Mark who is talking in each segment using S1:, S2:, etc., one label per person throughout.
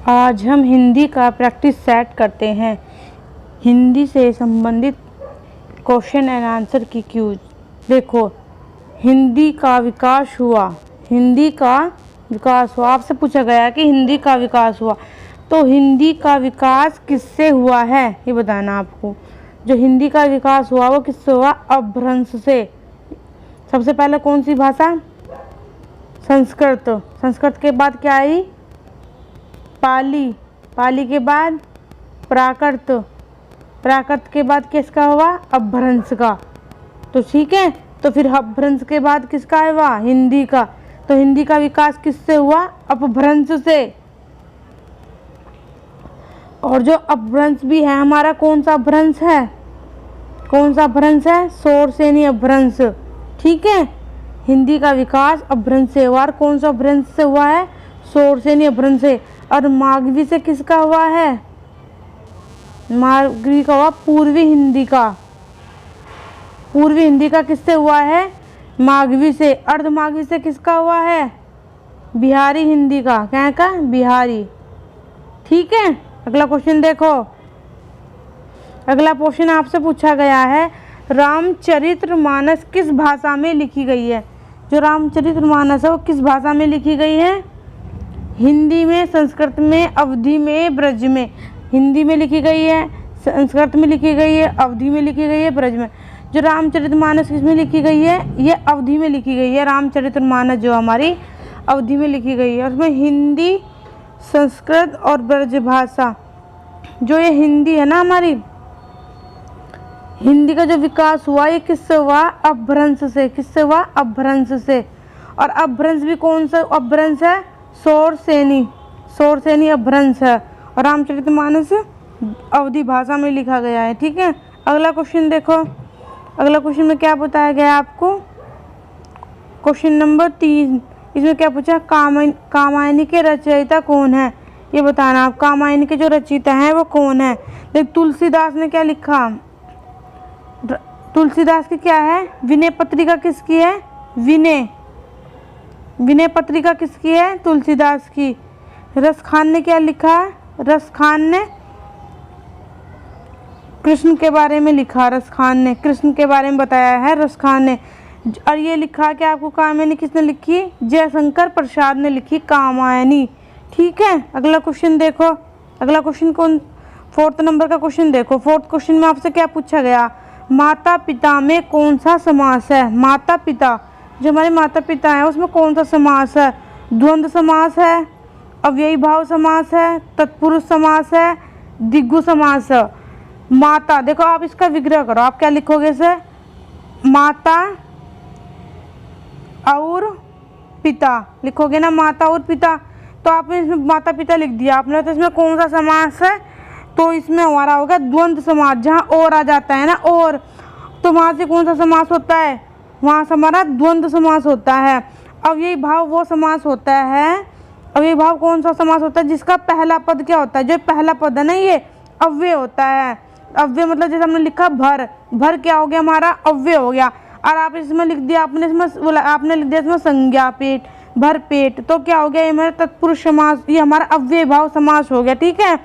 S1: आज हम हिंदी का प्रैक्टिस सेट करते हैं। हिंदी से संबंधित क्वेश्चन एंड आंसर की क्यूज। देखो, हिंदी का विकास हुआ। हिंदी का विकास हुआ, आपसे पूछा गया कि हिंदी का विकास हुआ, तो हिंदी का विकास किससे हुआ है ये बताना आपको। जो हिंदी का विकास हुआ वो किससे हुआ? अपभ्रंश से। सबसे पहले कौन सी भाषा? संस्कृत। संस्कृत के बाद क्या आई? पाली। पाली के बाद प्राकृत। प्राकृत के बाद किसका हुआ? अपभ्रंश का। तो ठीक है, तो फिर अपभ्रंश के बाद किसका हुआ? हिंदी का। तो हिंदी का विकास किससे हुआ? अपभ्रंश से। और जो अपभ्रंश भी है हमारा, कौन सा अपभ्रंश है? कौन सा अपभ्रंश है? शोरसेनी अपभ्रंश। ठीक है, हिंदी का विकास अपभ्रंश से हुआ। और कौन सा अपभ्रंश से हुआ है? शोरसेनी अपभ्रंश से। और मागवी से किसका हुआ है? मागवी का हुआ पूर्वी हिंदी का। पूर्वी हिंदी का किससे हुआ है? मागवी से। अर्धमागवी से किसका हुआ है? बिहारी हिंदी का। क्या का? बिहारी। ठीक है, अगला क्वेश्चन देखो। अगला क्वेश्चन आपसे पूछा गया है, रामचरितमानस किस भाषा में लिखी गई है? जो रामचरितमानस है वो किस भाषा में लिखी गई है? हिंदी में, संस्कृत में, अवधी में, ब्रज में। हिंदी में लिखी गई है, संस्कृत में लिखी गई है, अवधी में लिखी गई है, ब्रज में। जो रामचरितमानस किस में लिखी गई है? ये अवधी में लिखी गई है। रामचरितमानस जो हमारी अवधी में लिखी गई है, उसमें हिंदी, संस्कृत और ब्रज भाषा, जो ये हिंदी है ना हमारी, हिंदी का जो विकास हुआ ये किससे हुआ? अपभ्रंश से। किससे हुआ? अपभ्रंश से। और अपभ्रंश भी कौन सा अपभ्रंश है? शोरसेनी। शोरसेनी अपभ्रंश है। और रामचरितमानस अवधी भाषा में लिखा गया है। ठीक है, अगला क्वेश्चन देखो। अगला क्वेश्चन में क्या बताया गया आपको? क्वेश्चन नंबर 3, इसमें क्या पूछा? कामायनी के रचयिता कौन है ये बताना आप। कामायनी के जो रचयिता हैं वो कौन है? देख, तुलसीदास ने क्या लिखा? तुलसीदास की क्या है? विनय पत्रिका किसकी है? विनय पत्रिका किसकी है? तुलसीदास की। रसखान ने क्या लिखा? रसखान ने कृष्ण के बारे में लिखा। रसखान ने कृष्ण के बारे में बताया है, रसखान ने। और ये लिखा कि आपको कामायनी किसने लिखी? जयशंकर प्रसाद ने लिखी कामायनी। ठीक है, अगला क्वेश्चन देखो। अगला क्वेश्चन कौन? 4th नंबर का क्वेश्चन देखो। 4th क्वेश्चन में आपसे क्या पूछा गया? माता पिता में कौन सा समास है? माता पिता, जो हमारे माता पिता हैं उसमें कौन सा समास है? द्वंद्व समास है, अव्ययी भाव समास है, तत्पुरुष समास है, द्विगु समास है। माता, देखो आप इसका विग्रह करो। आप क्या लिखोगे इसे? माता और पिता लिखोगे ना, माता और पिता। तो आपने इसमें माता पिता लिख दिया आपने, तो इसमें कौन सा समास है? तो इसमें हमारा होगा द्वंद्व समास, जहाँ और आ जाता है ना, और, तो वहाँ से कौन सा समास होता है? वहाँ से हमारा द्वंद्व समास होता है। अव्ययी भाव वो समास होता है। अव्ययी भाव कौन सा समास होता है? जिसका पहला पद क्या होता है? जो पहला पद है ना, ये अव्यय होता है। अव्यय मतलब जैसे हमने लिखा भर, भर क्या हो गया हमारा? अव्यय हो गया। और आप इसमें लिख दिया, आपने इसमें आपने लिख दिया इसमें संज्ञा पेट, भर पेट, तो क्या हो गया? ये हमारा तत्पुरुष समास, ये हमारा अव्यय भाव समास हो गया। ठीक है,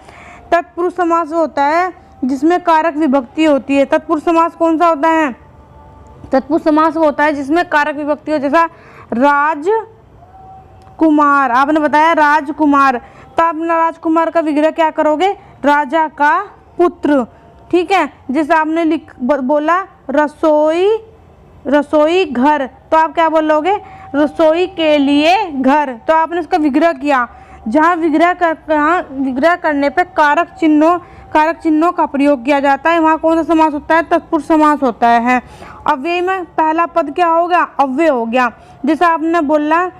S1: तत्पुरुष समास होता है जिसमें कारक विभक्ति होती है। तत्पुरुष समास कौन सा होता है? तत्पुरुष समास होता है जिसमें कारक विभक्ति हो, जैसा राजकुमार, आपने बताया राजकुमार, तो आप राजकुमार का विग्रह क्या करोगे? राजा का पुत्र। ठीक है, जैसे आपने बोला रसोई, रसोई घर, तो आप क्या बोलोगे? रसोई के लिए घर। तो आपने इसका विग्रह किया। जहाँ विग्रह करने पे कारक चिन्हों का प्रयोग किया जाता है, वहाँ कौन सा समास होता है? तत्पुरुष समास होता है। अव्यय में पहला पद क्या होगा? अव्यय हो गया। जैसा आपने बोला,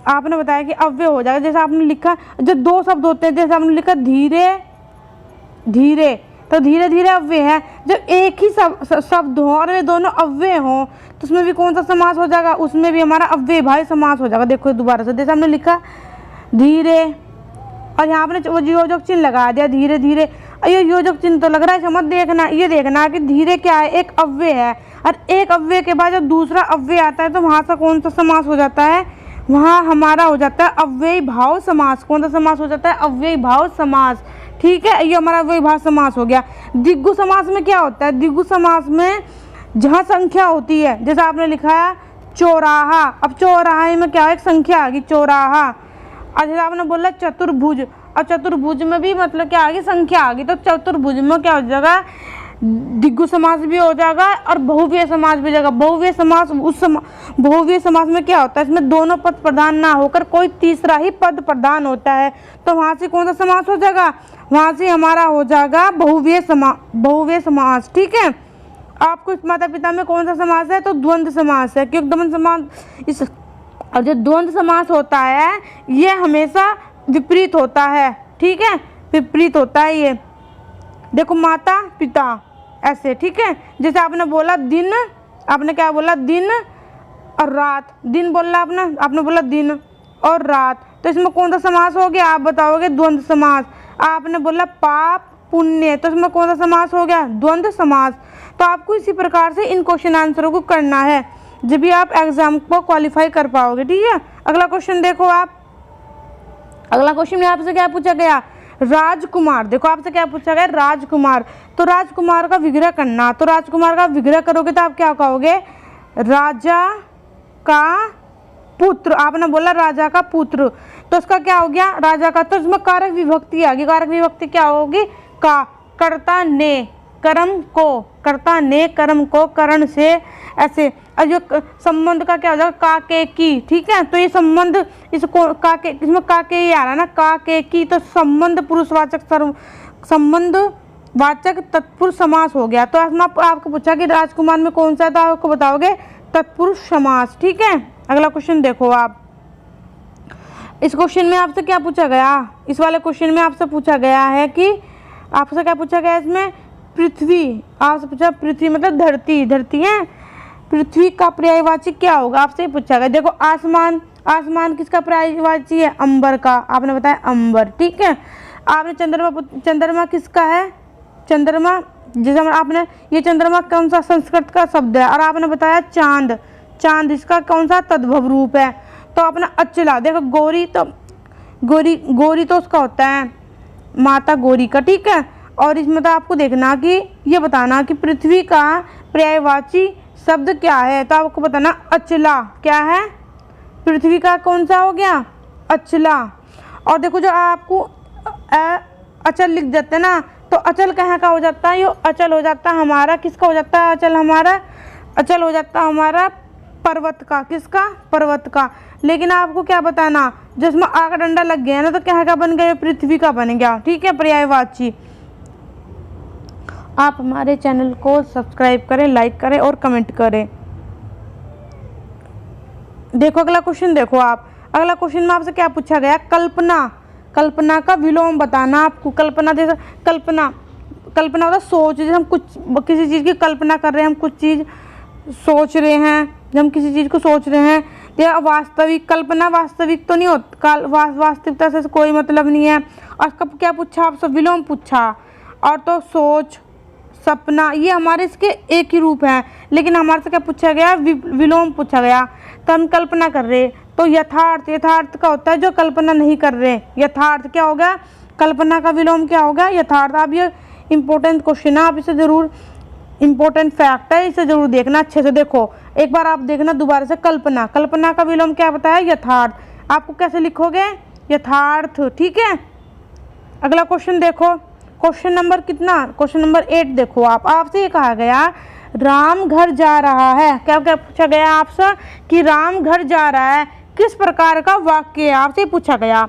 S1: आपने बताया कि अव्यय हो जाएगा। जैसे आपने लिखा, जो दो शब्द होते हैं, जैसे आपने लिखा धीरे धीरे, तो धीरे धीरे अव्यय है। जब एक ही शब्द हो और वे दोनों अव्यय हो, तो उसमें भी कौन सा समास हो जाएगा? उसमें भी हमारा अव्यय भाव समास हो जाएगा। देखो दोबारा से, जैसे हमने लिखा धीरे, और यहाँ आपने वो योजक चिन्ह लगा दिया धीरे धीरे। ये योजक चिन्ह तो लग रहा है, समझ देखना, ये देखना कि धीरे क्या है? एक अव्यय है। और एक अव्यय के बाद जब दूसरा अव्यय आता है तो वहाँ से कौन सा समास हो जाता है? वहाँ हमारा हो जाता है अव्ययी भाव समास। कौन सा समास हो जाता है? अव्ययी भाव समास। ठीक है, ये हमारा अव्ययी भाव समास हो गया। द्विगु समास में क्या होता है? द्विगु समास में जहाँ संख्या होती है, जैसे आपने लिखा है चौराहा, अब चौराहे में क्या है? एक संख्या आ गई, चौराहा। और जैसे आपने बोला चतुर्भुज, और चतुर्भुज में भी मतलब क्या आ गई? संख्या आ गई। तो चतुर्भुज में क्या हो जाएगा? द्विगु समास भी हो जाएगा और बहुव्रीहि समास भी हो जाएगा। बहुव्रीहि समास बहुव्रीहि समास में क्या होता है? इसमें दोनों पद प्रधान ना होकर कोई तीसरा ही पद प्रधान होता है। तो वहाँ से कौन सा समास हो जाएगा? वहाँ से हमारा हो जाएगा बहुव्रीहि समास। ठीक है, आपको इस माता पिता में कौन सा समास है? तो द्वंद्व समास है। क्योंकि द्वंद्व समास और जो द्वंद्व समास होता है ये हमेशा विपरीत होता है। ठीक है, विपरीत होता है ये। देखो माता पिता ऐसे। ठीक है, जैसे आपने बोला दिन, आपने क्या बोला? दिन और रात। दिन बोला आपने बोला दिन और रात, तो इसमें कौन सा समास हो गया? आप बताओगे द्वंद्व समास। आपने बोला पाप पुण्य, तो इसमें कौन सा समास हो गया? द्वंद्व समास। तो आपको इसी प्रकार से इन क्वेश्चन आंसरों को करना है, जब भी आप एग्जाम को क्वालिफाई कर पाओगे। ठीक है, अगला क्वेश्चन देखो आप। अगला क्वेश्चन में आपसे क्या पूछा गया? राजकुमार। देखो आपसे क्या पूछा गया? राजकुमार। तो राजकुमार का विग्रह करना। तो राजकुमार का विग्रह करोगे तो आप क्या कहोगे? राजा का पुत्र। आपने बोला राजा का पुत्र, तो इसका क्या हो गया? राजा का। तो इसमें कारक विभक्ति आ गई। कारक विभक्ति क्या होगी? का। कर्ता ने कर्म को, कर्ता ने कर्म को करण से, ऐसे। और जो संबंध का क्या हो जाएगा? का के की। ठीक है, तो ये संबंध इसको का के, इसमें का के ही आ रहा है ना, का के की। तो संबंध पुरुषवाचक संबंध वाचक तत्पुरुष समास हो गया। तो आपको पूछा कि राजकुमार में कौन सा है, तो आपको बताओगे तत्पुरुष समास। ठीक है, अगला क्वेश्चन देखो आप। इस क्वेश्चन में आपसे क्या पूछा गया? इस वाले क्वेश्चन में आपसे पूछा गया है कि आपसे क्या पूछा गया? इसमें पृथ्वी, आपसे पूछा पृथ्वी मतलब धरती, धरती है। पृथ्वी का पर्यायवाची क्या होगा? आपसे पूछा गया। देखो आसमान, आसमान किसका पर्यायवाची है? अंबर का। आपने बताया अंबर। ठीक है, आपने चंद्रमा, चंद्रमा किसका है? चंद्रमा, जैसे आपने ये चंद्रमा कौन सा संस्कृत का शब्द है? और आपने बताया चांद, चांद इसका कौन सा तद्भव रूप है? तो अपना अचला। देखो गौरी, तो गौरी तो उसका होता है माता गौरी का। ठीक है, और इसमें तो आपको देखना कि ये बताना कि पृथ्वी का पर्यायवाची शब्द क्या है? तो आपको बताना अचला। क्या है? पृथ्वी का कौन सा हो गया? अचला। और देखो जो आपको अचल लिख देते हैं ना, तो अचल कहाँ का हो जाता है? ये अचल हो जाता है हमारा, किसका हो जाता है अचल? हमारा अचल हो जाता है हमारा पर्वत का। किसका? पर्वत का। लेकिन आपको क्या बताना, जिसमें आग डंडा लग गया ना, तो क्या का बन गया? पृथ्वी का बन गया। ठीक है, पर्यायवाची। आप हमारे चैनल को सब्सक्राइब करें, लाइक करें और कमेंट करें। देखो अगला क्वेश्चन देखो आप। अगला क्वेश्चन में आपसे क्या पूछा गया? कल्पना। कल्पना का विलोम बताना आपको। कल्पना जैसे कल्पना, कल्पना होता सोच। जैसे हम कुछ किसी चीज़ की कल्पना कर रहे हैं, हम कुछ चीज़ सोच रहे हैं, जब हम किसी चीज़ को सोच रहे हैं, या वास्तविक। कल्पना वास्तविक तो नहीं होता, वास्तविकता से कोई मतलब नहीं है। और कब क्या पूछा आपसे? विलोम पूछा। और तो सोच, सपना, ये हमारे इसके एक ही रूप हैं, लेकिन हमारे से क्या पूछा गया? विलोम पूछा गया। तो हम कल्पना कर रहे, तो यथार्थ, यथार्थ का होता है जो कल्पना नहीं कर रहे। यथार्थ क्या होगा? कल्पना का विलोम क्या होगा? यथार्थ। आप ये इंपॉर्टेंट क्वेश्चन है, आप इसे जरूर, इंपॉर्टेंट फैक्ट है, इसे जरूर देखना अच्छे से। देखो एक बार आप देखना दोबारा से। कल्पना, कल्पना का विलोम क्या बताया? यथार्थ। आपको कैसे लिखोगे? यथार्थ। ठीक है, अगला क्वेश्चन देखो। क्वेश्चन नंबर कितना? क्वेश्चन नंबर 8 देखो आप। आपसे ये कहा गया राम घर जा रहा है। क्या क्या पूछा गया आपसे? कि राम घर जा रहा है, किस प्रकार का वाक्य है? आपसे पूछा गया।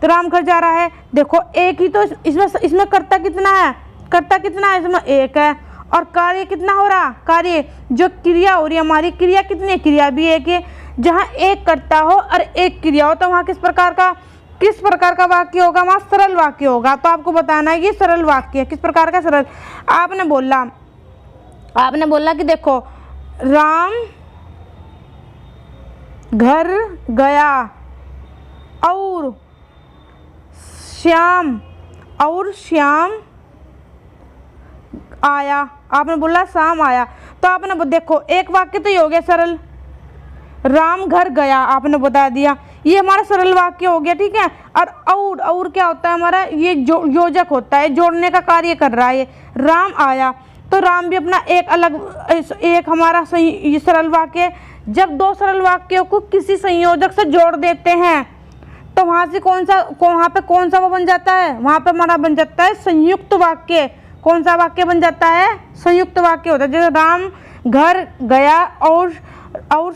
S1: तो राम घर जा रहा है, देखो एक ही, तो इसमें कर्ता कितना है? कर्ता कितना है? इसमें एक है। और कार्य कितना हो रहा? कार्य, जो क्रिया हो रही है हमारी, क्रिया कितनी? क्रिया भी एक है। जहाँ एक कर्ता हो और एक क्रिया हो, तो वहाँ किस प्रकार का वाक्य होगा? वहाँ सरल वाक्य होगा। तो आपको बताना है ये सरल वाक्य है। किस प्रकार का? सरल। आपने बोला कि देखो राम घर गया और श्याम आया। आपने बोला शाम आया, तो आपने देखो एक वाक्य तो ये हो गया सरल। राम घर गया आपने बता दिया, ये हमारा सरल वाक्य हो गया, ठीक है। और क्या होता है हमारा, ये योजक होता है, जोड़ने का कार्य कर रहा है। राम आया तो राम भी अपना एक हमारा सही सरल वाक्य है। जब दो सरल वाक्यों को किसी संयोजक से जोड़ देते हैं तो वहाँ से वहाँ पे कौन सा वो बन जाता है, वहाँ पे हमारा बन जाता है संयुक्त वाक्य। कौन सा वाक्य बन जाता है, संयुक्त वाक्य होता है। जैसे राम घर गया और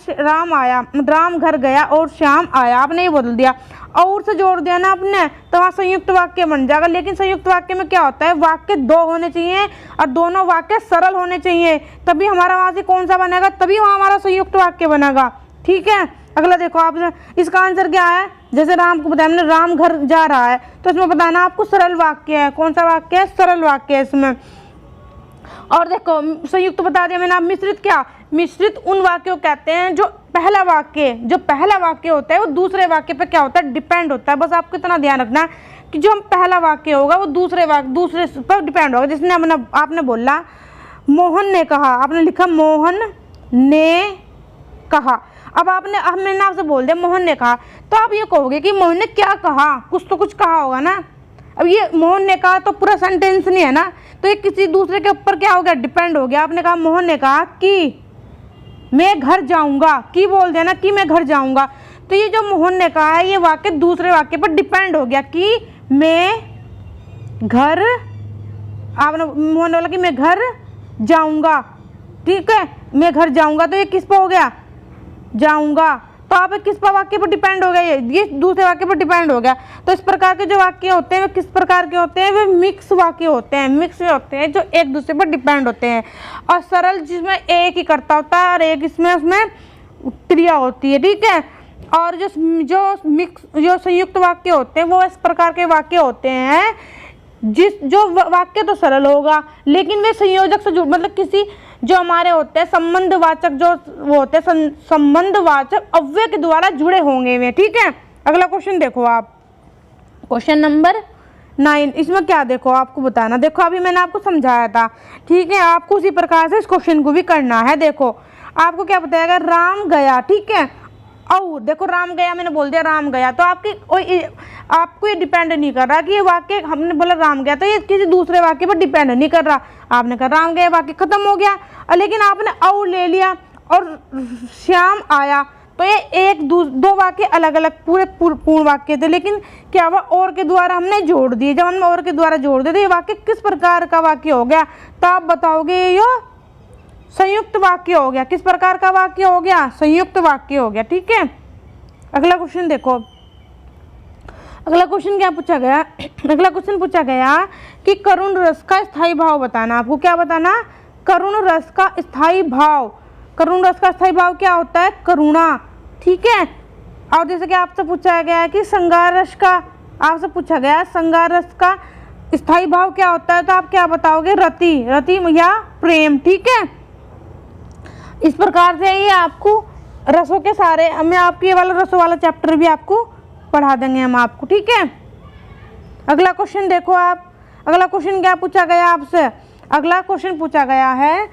S1: राम आया, राम घर गया और श्याम आया, आपने ये बदल दिया, और से जोड़ दिया ना आपने, तो वहाँ संयुक्त वाक्य बन जाएगा। लेकिन संयुक्त वाक्य में क्या होता है, वाक्य दो होने चाहिए और दोनों वाक्य सरल होने चाहिए, तभी हमारा वहाँ से कौन सा बनेगा, तभी वहाँ हमारा संयुक्त वाक्य बनेगा, ठीक है। अगला देखो आप, इसका आंसर क्या है, जैसे राम को बताया हमने, राम घर जा रहा है, तो इसमें बताना आपको सरल वाक्य है। कौन सा वाक्य है, सरल वाक्य है इसमें। और देखो संयुक्त बता दिया मैंने। आप मिश्रित, क्या मिश्रित उन वाक्यों कहते हैं जो पहला वाक्य होता है वो दूसरे वाक्य पे क्या होता है, डिपेंड होता है। बस आपको इतना ध्यान रखना है कि जो हम पहला वाक्य होगा वो दूसरे पर डिपेंड होगा। जिसने आपने बोला मोहन ने कहा, आपने लिखा मोहन ने कहा। अब मैंने आपसे बोल दिया मोहन ने कहा, तो आप ये कहोगे कि मोहन ने क्या कहा, कुछ कहा होगा ना। अब ये मोहन ने कहा तो पूरा सेंटेंस नहीं है ना, तो ये किसी दूसरे के ऊपर क्या हो गया, डिपेंड हो गया। आपने कहा मोहन ने कहा कि मैं घर जाऊंगा, कि बोल देना कि मैं घर जाऊंगा, तो ये जो मोहन ने कहा है ये वाक्य दूसरे वाक्य पर डिपेंड हो गया कि मैं घर, आपने मोहन ने बोला कि मैं घर जाऊंगा, ठीक है, मैं घर जाऊंगा, तो ये किस पर हो गया, जाऊंगा, तो आप किस पर वाक्य पर डिपेंड हो गया, ये दूसरे वाक्य पर डिपेंड हो गया। तो इस प्रकार के जो वाक्य होते हैं वे किस प्रकार के होते हैं, वे मिक्स वाक्य होते हैं, मिक्स होते हैं जो एक दूसरे पर डिपेंड होते हैं। और सरल जिसमें एक ही कर्ता होता है और एक उसमें क्रिया होती है, ठीक है। और जो संयुक्त वाक्य होते हैं वो इस प्रकार के वाक्य होते हैं जो वाक्य तो सरल होगा लेकिन वे संयोजक से मतलब किसी जो हमारे होते हैं संबंधवाचक, जो वो होते हैं संबंधवाचक अव्यय के द्वारा जुड़े होंगे वे, ठीक है। अगला क्वेश्चन देखो आप, क्वेश्चन नंबर 9। इसमें क्या देखो आपको बताना, देखो अभी मैंने आपको समझाया था, ठीक है। आपको उसी प्रकार से इस क्वेश्चन को भी करना है। देखो आपको क्या बताएगा, राम गया, ठीक है। और देखो राम गया, मैंने बोल दिया राम गया, तो आपको ये डिपेंड नहीं कर रहा कि ये वाक्य हमने बोला राम गया तो ये किसी दूसरे वाक्य पर डिपेंड नहीं कर रहा। आपने कहा राम गया, वाक्य खत्म हो गया, लेकिन आपने और ले लिया और श्याम आया, तो ये दो वाक्य अलग अलग पूर्ण वाक्य थे, लेकिन क्या हुआ, और के द्वारा हमने जोड़ दिए। जब हमने और के द्वारा जोड़ दिए तो ये वाक्य किस प्रकार का वाक्य हो गया, तो आप बताओगे ये संयुक्त वाक्य हो गया। किस प्रकार का वाक्य हो गया, संयुक्त वाक्य हो गया, ठीक है। अगला क्वेश्चन देखो, अगला क्वेश्चन क्या पूछा गया, अगला क्वेश्चन पूछा गया कि करुण रस का स्थायी भाव बताना। आपको क्या बताना, करुण रस का स्थायी भाव। करुण रस का स्थायी भाव क्या होता है, करुणा, ठीक है। और जैसे कि आपसे पूछा गया है कि श्रृंगार रस का, आपसे पूछा गया श्रृंगार रस का स्थायी भाव क्या होता है, तो आप क्या बताओगे, रति या प्रेम, ठीक है। इस प्रकार से ये आपको रसों के सारे, मैं आपको ये वाला रसों वाला चैप्टर भी आपको पढ़ा देंगे हम आपको, ठीक है। अगला क्वेश्चन देखो आप, अगला क्वेश्चन क्या पूछा गया आपसे, अगला क्वेश्चन पूछा गया है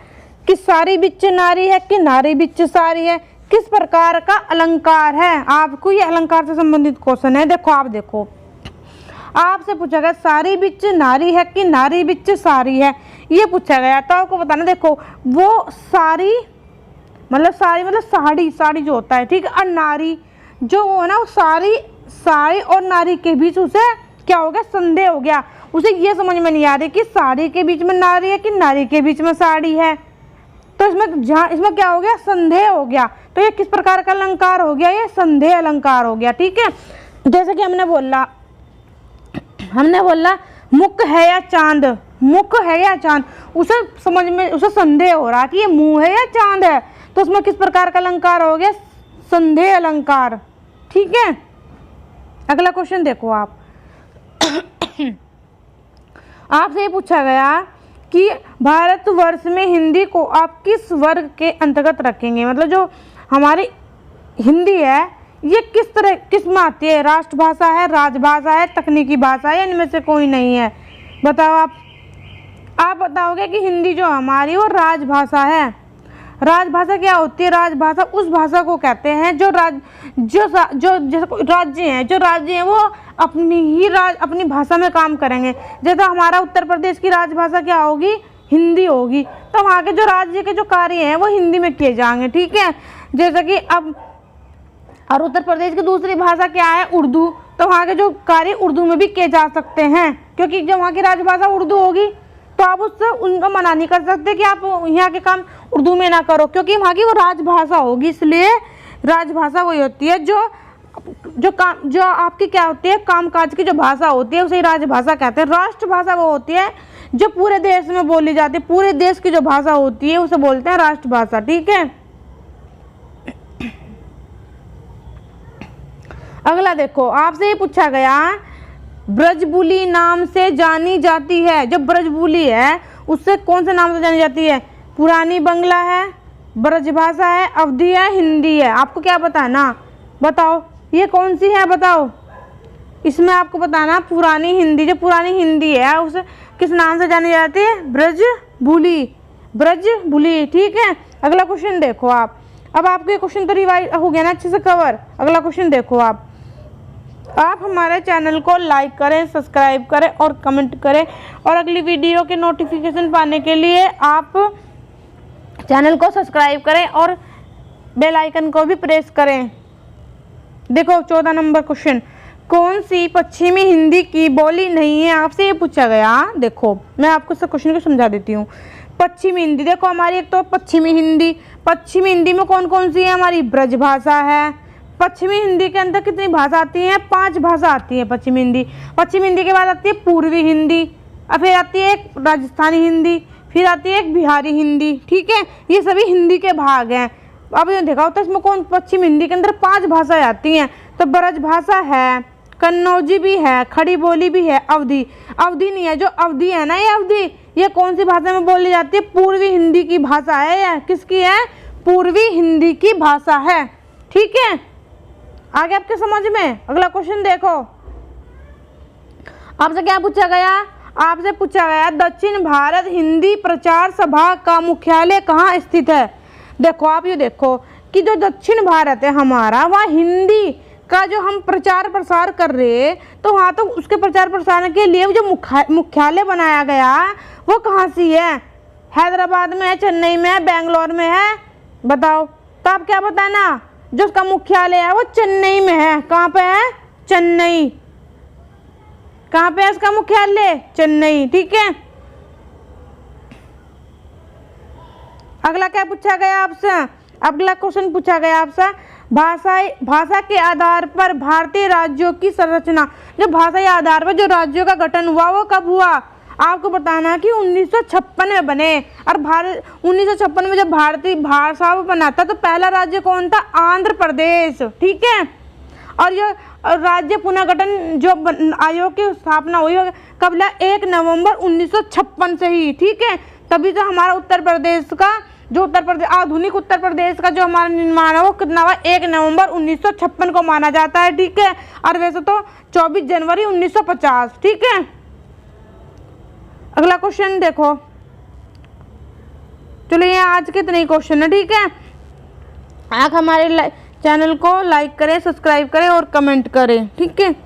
S1: कि सारी बिच्च नारी है कि नारी बिच्च सारी है, किस प्रकार का अलंकार है। आपको ये अलंकार से संबंधित क्वेश्चन है। देखो आप देखो, आपसे पूछा गया सारी बिच्च नारी है कि नारी बिच्च सारी है, ये पूछा गया, तो आपको बताना। देखो वो सारी मतलब साड़ी जो होता है, ठीक है, और नारी जो वो है ना, वो साड़ी और नारी के बीच उसे क्या हो गया, संदेह हो गया। उसे ये समझ में नहीं आ रही कि साड़ी के बीच में नारी है कि नारी के बीच में साड़ी है, तो इसमें क्या हो गया, संदेह हो गया। तो ये किस प्रकार का अलंकार हो गया, ये संदेह अलंकार हो गया, ठीक है। जैसे कि हमने बोला मुख है या चांद, मुख है या चांद, उसे समझ में, उसे संदेह हो रहा कि ये मुंह है या चांद है, तो उसमें किस प्रकार का अलंकार हो गया, संदेह अलंकार, ठीक है। अगला क्वेश्चन देखो आप, आपसे ये पूछा गया कि भारतवर्ष में हिंदी को आप किस वर्ग के अंतर्गत रखेंगे, मतलब जो हमारी हिंदी है ये किस में आती है, राष्ट्रभाषा है, राजभाषा है, तकनीकी भाषा है, इनमें से कोई नहीं है। बताओ आप बताओगे कि हिंदी जो हमारी वो राजभाषा है, राजभाषा क्या होती है? राजभाषा उस भाषा को कहते हैं जो राज्य हैं वो अपनी भाषा में काम करेंगे। जैसे हमारा उत्तर प्रदेश की राजभाषा क्या होगी? हिंदी होगी, तो वहाँ के जो राज्य के जो कार्य हैं वो हिंदी में किए जाएंगे, ठीक है। जैसे कि अब और उत्तर प्रदेश की दूसरी भाषा क्या है? उर्दू, तो वहाँ के जो कार्य उर्दू में भी किए जा सकते हैं, क्योंकि जब वहाँ की राजभाषा उर्दू होगी तो आप उससे उनका मना नहीं कर सकते कि आप यहाँ के काम उर्दू में ना करो, क्योंकि वहाँ की वो राजभाषा होगी। इसलिए राजभाषा वही होती है जो आपकी क्या होती है, कामकाज की जो भाषा होती है उसे राजभाषा कहते हैं। राष्ट्रभाषा वो होती है जो पूरे देश में बोली जाती है, पूरे देश की जो भाषा होती है उसे बोलते हैं राष्ट्रभाषा, ठीक है। अगला देखो, आपसे ये पूछा गया ब्रजबुली नाम से जानी जाती है। जो ब्रजबुली है उससे कौन से नाम से जानी जाती है? पुरानी बंगला है, ब्रजभाषा है, अवधी है, हिंदी है। आपको क्या बताना? बताओ ये कौन सी है, बताओ। इसमें आपको बताना पुरानी हिंदी। जो पुरानी हिंदी है उसे किस नाम से जानी जाती है? ब्रजबुली, ब्रजबुली, ठीक है। अगला क्वेश्चन देखो आप। अब आपको ये क्वेश्चन तो रिवाइज हो गया ना अच्छे से कवर। अगला क्वेश्चन देखो आप हमारे चैनल को लाइक करें, सब्सक्राइब करें और कमेंट करें, और अगली वीडियो के नोटिफिकेशन पाने के लिए आप चैनल को सब्सक्राइब करें और बेल आइकन को भी प्रेस करें। देखो 14 नंबर क्वेश्चन, कौन सी पश्चिमी हिंदी की बोली नहीं है? आपसे ये पूछा गया। देखो मैं आपको इस क्वेश्चन को समझा देती हूँ। पश्चिमी हिंदी, देखो हमारी एक तो पश्चिमी हिंदी में कौन कौन सी है? हमारी ब्रजभाषा है। पश्चिमी हिंदी के अंदर कितनी भाषा आती है? 5 भाषा आती है पश्चिमी हिंदी के बाद आती है पूर्वी हिंदी, और फिर आती है एक राजस्थानी हिंदी, फिर आती है एक बिहारी हिंदी, ठीक है। ये सभी हिंदी के भाग हैं। अब ये देखा होता है इसमें कौन? पश्चिमी हिंदी के अंदर 5 भाषाएं आती हैं। तो ब्रजभाषा है, कन्नौजी भी है, खड़ी बोली भी है, अवधी नहीं है। जो अवधी है ना, ये कौन सी भाषा में बोली जाती है? पूर्वी हिंदी की भाषा है। यह किसकी है? पूर्वी हिंदी की भाषा है, ठीक है। आगे आपके समझ में। अगला क्वेश्चन देखो, आपसे क्या पूछा गया? आपसे पूछा गया दक्षिण भारत हिंदी प्रचार सभा का मुख्यालय कहाँ स्थित है? देखो आप ये देखो कि जो दक्षिण भारत है हमारा, वहाँ हिंदी का जो हम प्रचार प्रसार कर रहे हैं, तो वहाँ तो उसके प्रचार प्रसार के लिए जो मुख्यालय बनाया गया वो कहाँ सी है? हैदराबाद में है, चेन्नई में है, बेंगलोर में है? बताओ। तो आप क्या बताना? जो उसका मुख्यालय है वो चेन्नई में है। कहाँ पे है? चेन्नई। कहाँ पे है इसका मुख्यालय? चेन्नई, ठीक है। अगला क्या पूछा गया आपसे? अगला क्वेश्चन पूछा गया आपसे, भाषा के आधार पर भारतीय राज्यों की संरचना। जो भाषा के आधार पर जो राज्यों का गठन हुआ वो कब हुआ? आपको बताना कि 1956 में बने। और 1956 में जब भारतीय भाषा बना था तो पहला राज्य कौन था? आंध्र प्रदेश, ठीक है। और ये राज्य पुनर्गठन जो आयोग की स्थापना हुई कब? 1 नवंबर 1956 से ही, ठीक है। तभी तो हमारा उत्तर प्रदेश का आधुनिक उत्तर प्रदेश का जो हमारा निर्माण है वो कितना हुआ? 1 नवंबर 1956 को माना जाता है, ठीक है। और वैसे तो 24 जनवरी 1950, ठीक है। अगला क्वेश्चन देखो। चलो ये आज के इतने ही क्वेश्चन है, ठीक है। आप हमारे चैनल को लाइक करें, सब्सक्राइब करें और कमेंट करें, ठीक है।